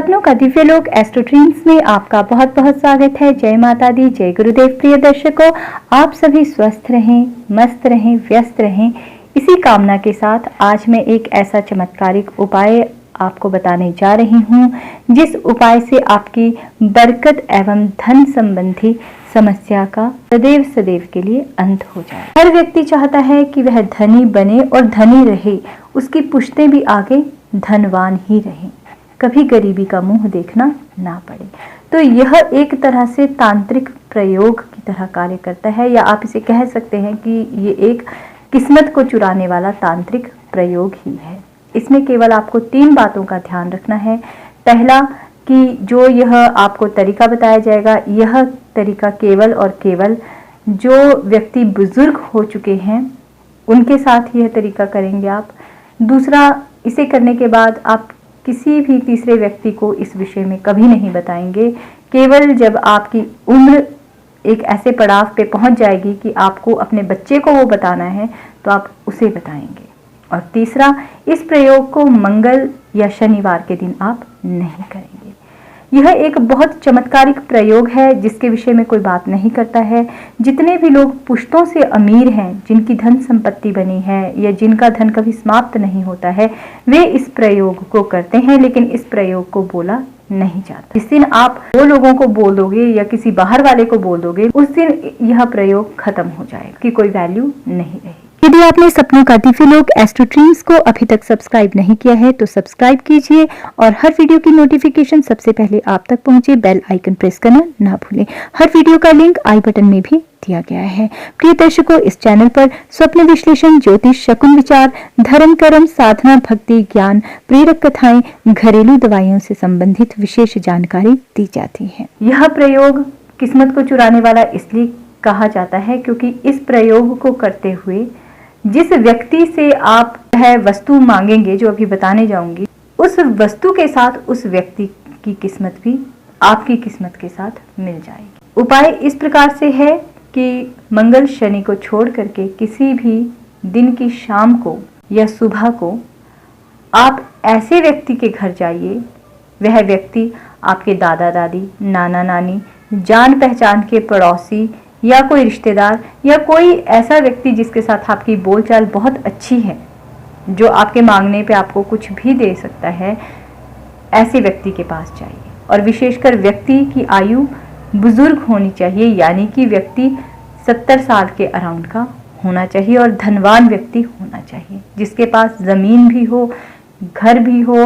सपनों का दिव्य लोक एस्ट्रो ड्रीम्स में आपका बहुत बहुत स्वागत है। जय माता दी, जय गुरुदेव। प्रिय दर्शकों, आप सभी स्वस्थ रहें, मस्त रहें, व्यस्त रहें, इसी कामना के साथ आज मैं एक ऐसा चमत्कारिक उपाय आपको बताने जा रही हूँ जिस उपाय से आपकी बरकत एवं धन संबंधी समस्या का सदैव सदैव के लिए अंत हो जाए। हर व्यक्ति चाहता है कि वह धनी बने और धनी रहे, उसकी पुश्तें भी आगे धनवान ही रहें, कभी गरीबी का मुंह देखना ना पड़े। तो यह एक तरह से तांत्रिक प्रयोग की तरह कार्य करता है, या आप इसे कह सकते हैं कि ये एक किस्मत को चुराने वाला तांत्रिक प्रयोग ही है। इसमें केवल आपको 3 बातों का ध्यान रखना है। पहला कि जो यह आपको तरीका बताया जाएगा, यह तरीका केवल और केवल जो व्यक्ति बुजुर्ग हो चुके हैं उनके साथ यह तरीका करेंगे आप। दूसरा, इसे करने के बाद आप किसी भी तीसरे व्यक्ति को इस विषय में कभी नहीं बताएंगे। केवल जब आपकी उम्र एक ऐसे पड़ाव पे पहुंच जाएगी कि आपको अपने बच्चे को वो बताना है तो आप उसे बताएंगे। और तीसरा, इस प्रयोग को मंगल या शनिवार के दिन आप नहीं करेंगे। यह एक बहुत चमत्कारिक प्रयोग है जिसके विषय में कोई बात नहीं करता है। जितने भी लोग पुश्तों से अमीर हैं, जिनकी धन संपत्ति बनी है या जिनका धन कभी समाप्त नहीं होता है, वे इस प्रयोग को करते हैं, लेकिन इस प्रयोग को बोला नहीं जाता। जिस दिन आप 2 लोगों को बोल दोगे या किसी बाहर वाले को बोल दोगे, उस दिन यह प्रयोग खत्म हो जाएगा, कि कोई वैल्यू नहीं रही। यदि आपने सपनों का दिव्य लोक एस्ट्रो ड्रीम्स को अभी तक सब्सक्राइब नहीं किया है तो सब्सक्राइब कीजिए और हर वीडियो की नोटिफिकेशन सबसे पहले आप तक पहुंचे बेल आइकन प्रेस करना ना भूलें। हर वीडियो का लिंक आई बटन में भी दिया गया है। प्रिय दर्शकों, इस चैनल पर स्वप्न विश्लेषण, ज्योतिष, शकुन विचार, धर्म कर्म, साधना, भक्ति, ज्ञान, प्रेरक कथाएं, घरेलू दवाइयों से संबंधित विशेष जानकारी दी जाती है। यह प्रयोग किस्मत को चुराने वाला इसलिए कहा जाता है क्योंकि इस प्रयोग को करते हुए जिस व्यक्ति से आप वह वस्तु मांगेंगे, जो अभी बताने जाऊंगी, उस वस्तु के साथ उस व्यक्ति की किस्मत भी आपकी किस्मत के साथ मिल जाएगी। उपाय इस प्रकार से है कि मंगल शनि को छोड़ करके किसी भी दिन की शाम को या सुबह को आप ऐसे व्यक्ति के घर जाइए। वह व्यक्ति आपके दादा दादी, नाना नानी, जान पहचान के पड़ोसी या कोई रिश्तेदार या कोई ऐसा व्यक्ति जिसके साथ आपकी बोलचाल बहुत अच्छी है, जो आपके मांगने पे आपको कुछ भी दे सकता है, ऐसे व्यक्ति के पास जाइए। और विशेषकर व्यक्ति की आयु बुजुर्ग होनी चाहिए, यानी कि व्यक्ति 70 साल के अराउंड का होना चाहिए और धनवान व्यक्ति होना चाहिए, जिसके पास जमीन भी हो, घर भी हो,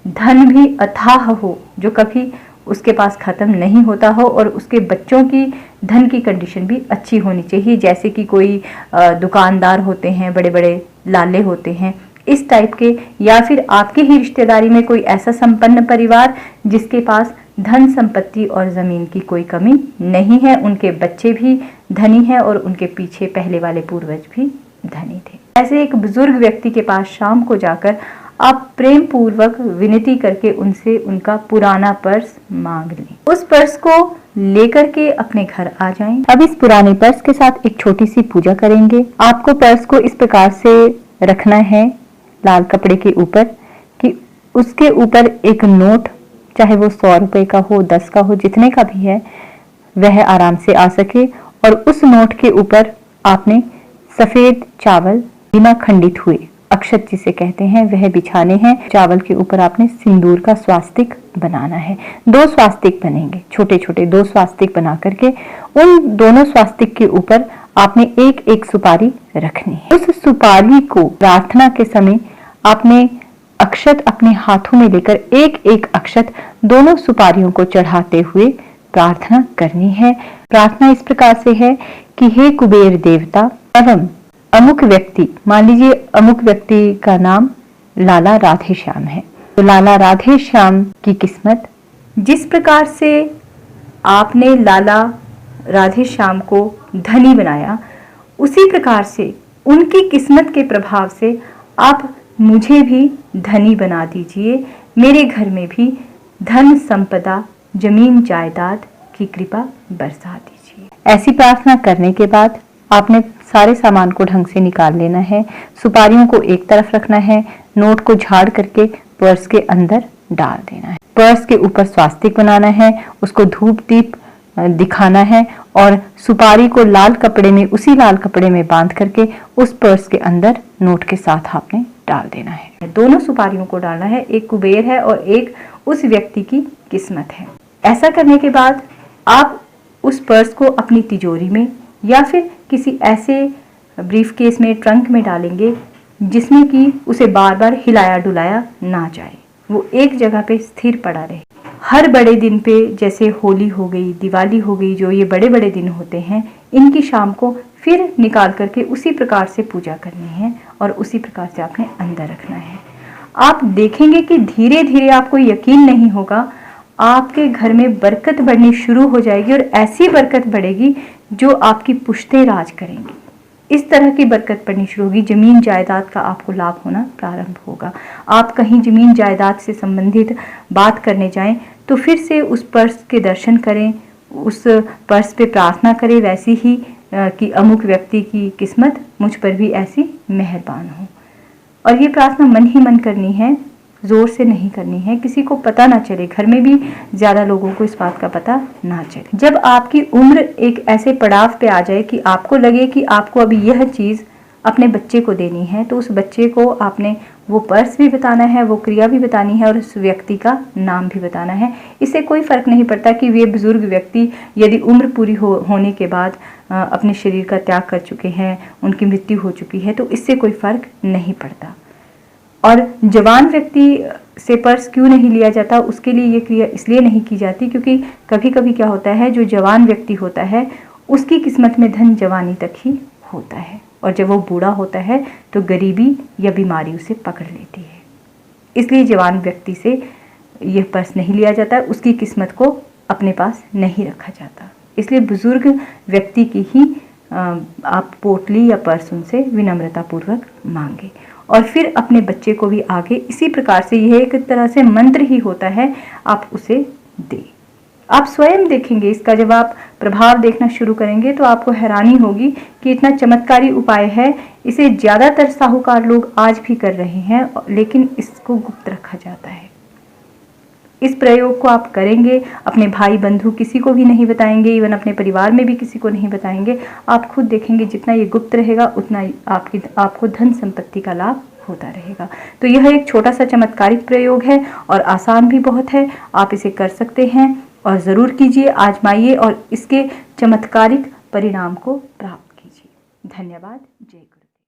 धन भी अथाह हो, जो कभी उसके पास खत्म नहीं होता हो, और उसके बच्चों की धन की कंडीशन भी अच्छी होनी चाहिए। जैसे कि कोई दुकानदार होते हैं, बड़े बड़े लाले होते हैं, इस टाइप के, या फिर आपकी ही रिश्तेदारी में कोई ऐसा संपन्न परिवार जिसके पास धन संपत्ति और जमीन की कोई कमी नहीं है, उनके बच्चे भी धनी हैं और उनके पीछे पहले वाले पूर्वज भी धनी थे। ऐसे एक बुजुर्ग व्यक्ति के पास शाम को जाकर आप प्रेम पूर्वक विनती करके उनसे उनका पुराना पर्स मांग लें। उस पर्स को लेकर के अपने घर आ जाएं। अब इस पुराने पर्स के साथ एक छोटी सी पूजा करेंगे। आपको पर्स को इस प्रकार से रखना है लाल कपड़े के ऊपर कि उसके ऊपर एक नोट, चाहे वो 100 रुपए का हो, 10 का हो, जितने का भी है, वह आराम से आ सके। और उस नोट के ऊपर आपने सफेद चावल बिना खंडित हुए, अक्षत जिसे कहते हैं, वह बिछाने हैं। चावल के ऊपर आपने सिंदूर का स्वास्तिक बनाना है। 2 स्वास्तिक बनेंगे, छोटे छोटे 2 स्वास्तिक बना करके उन दोनों स्वास्तिक के ऊपर आपने एक एक सुपारी रखनी है। उस सुपारी को प्रार्थना के समय आपने अक्षत अपने हाथों में लेकर एक एक अक्षत दोनों सुपारियों को चढ़ाते हुए प्रार्थना करनी है। प्रार्थना इस प्रकार से है कि हे कुबेर देवता एवं अमुक व्यक्ति, मान लीजिए अमुक व्यक्ति का नाम लाला राधे श्याम है, तो लाला राधे श्याम की किस्मत जिस प्रकार से आपने लाला राधे श्याम को धनी बनाया, उसी प्रकार से उनकी किस्मत के प्रभाव से आप मुझे भी धनी बना दीजिए। मेरे घर में भी धन संपदा, जमीन जायदाद की कृपा बरसा दीजिए। ऐसी प्रार्थना करने के बाद आपने सारे सामान को ढंग से निकाल लेना है। सुपारियों को एक तरफ रखना है, नोट को झाड़ करके पर्स के अंदर डाल देना है। पर्स के ऊपर स्वास्तिक बनाना है, उसको धूप दीप दिखाना है और सुपारी को लाल कपड़े में, उसी लाल कपड़े में बांध करके उस पर्स के अंदर नोट के साथ आपने डाल देना है। दोनों सुपारियों को डालना है, एक कुबेर है और एक उस व्यक्ति की किस्मत है। ऐसा करने के बाद आप उस पर्स को अपनी तिजोरी में या फिर किसी ऐसे ब्रीफ केस में, ट्रंक में डालेंगे जिसमें कि उसे बार बार हिलाया डुलाया ना जाए, वो एक जगह पे स्थिर पड़ा रहे। हर बड़े दिन पे, जैसे होली हो गई, दिवाली हो गई, जो ये बड़े बड़े दिन होते हैं, इनकी शाम को फिर निकाल करके उसी प्रकार से पूजा करनी है और उसी प्रकार से आपने अंदर रखना है। आप देखेंगे कि धीरे धीरे, आपको यकीन नहीं होगा, आपके घर में बरकत बढ़नी शुरू हो जाएगी और ऐसी बरकत बढ़ेगी जो आपकी पुश्तें राज करेंगी। इस तरह की बरकत पड़नी शुरू होगी। जमीन जायदाद का आपको लाभ होना प्रारंभ होगा। आप कहीं जमीन जायदाद से संबंधित बात करने जाएं तो फिर से उस पर्स के दर्शन करें, उस पर्स पे प्रार्थना करें वैसी ही कि अमुक व्यक्ति की किस्मत मुझ पर भी ऐसी मेहरबान हो। और ये प्रार्थना मन ही मन करनी है, जोर से नहीं करनी है, किसी को पता ना चले, घर में भी ज्यादा लोगों को इस बात का पता ना चले। जब आपकी उम्र एक ऐसे पड़ाव पे आ जाए कि आपको लगे कि आपको अभी यह चीज अपने बच्चे को देनी है, तो उस बच्चे को आपने वो पर्स भी बताना है, वो क्रिया भी बतानी है और उस व्यक्ति का नाम भी बताना है। इससे कोई फर्क नहीं पड़ता कि वे बुजुर्ग व्यक्ति यदि उम्र पूरी होने के बाद अपने शरीर का त्याग कर चुके हैं, उनकी मृत्यु हो चुकी है, तो इससे कोई फर्क नहीं पड़ता। और जवान व्यक्ति से पर्स क्यों नहीं लिया जाता, उसके लिए ये क्रिया इसलिए नहीं की जाती क्योंकि कभी कभी क्या होता है, जो जवान व्यक्ति होता है उसकी किस्मत में धन जवानी तक ही होता है और जब वो बूढ़ा होता है तो गरीबी या बीमारी उसे पकड़ लेती है। इसलिए जवान व्यक्ति से यह पर्स नहीं लिया जाता, उसकी किस्मत को अपने पास नहीं रखा जाता। इसलिए बुजुर्ग व्यक्ति की ही आप पोटली या पर्स उनसे विनम्रता पूर्वक मांगे और फिर अपने बच्चे को भी आगे इसी प्रकार से, यह एक तरह से मंत्र ही होता है, आप उसे दें। आप स्वयं देखेंगे इसका, जब आप प्रभाव देखना शुरू करेंगे तो आपको हैरानी होगी कि इतना चमत्कारी उपाय है, इसे ज्यादातर साहूकार लोग आज भी कर रहे हैं, लेकिन इसको गुप्त रखा जाता है। इस प्रयोग को आप करेंगे, अपने भाई बंधु किसी को भी नहीं बताएंगे, इवन अपने परिवार में भी किसी को नहीं बताएंगे। आप खुद देखेंगे जितना ये गुप्त रहेगा उतना आपको धन संपत्ति का लाभ होता रहेगा। तो यह एक छोटा सा चमत्कारिक प्रयोग है और आसान भी बहुत है, आप इसे कर सकते हैं और ज़रूर कीजिए, आजमाइए और इसके चमत्कारिक परिणाम को प्राप्त कीजिए। धन्यवाद। जय गुरु।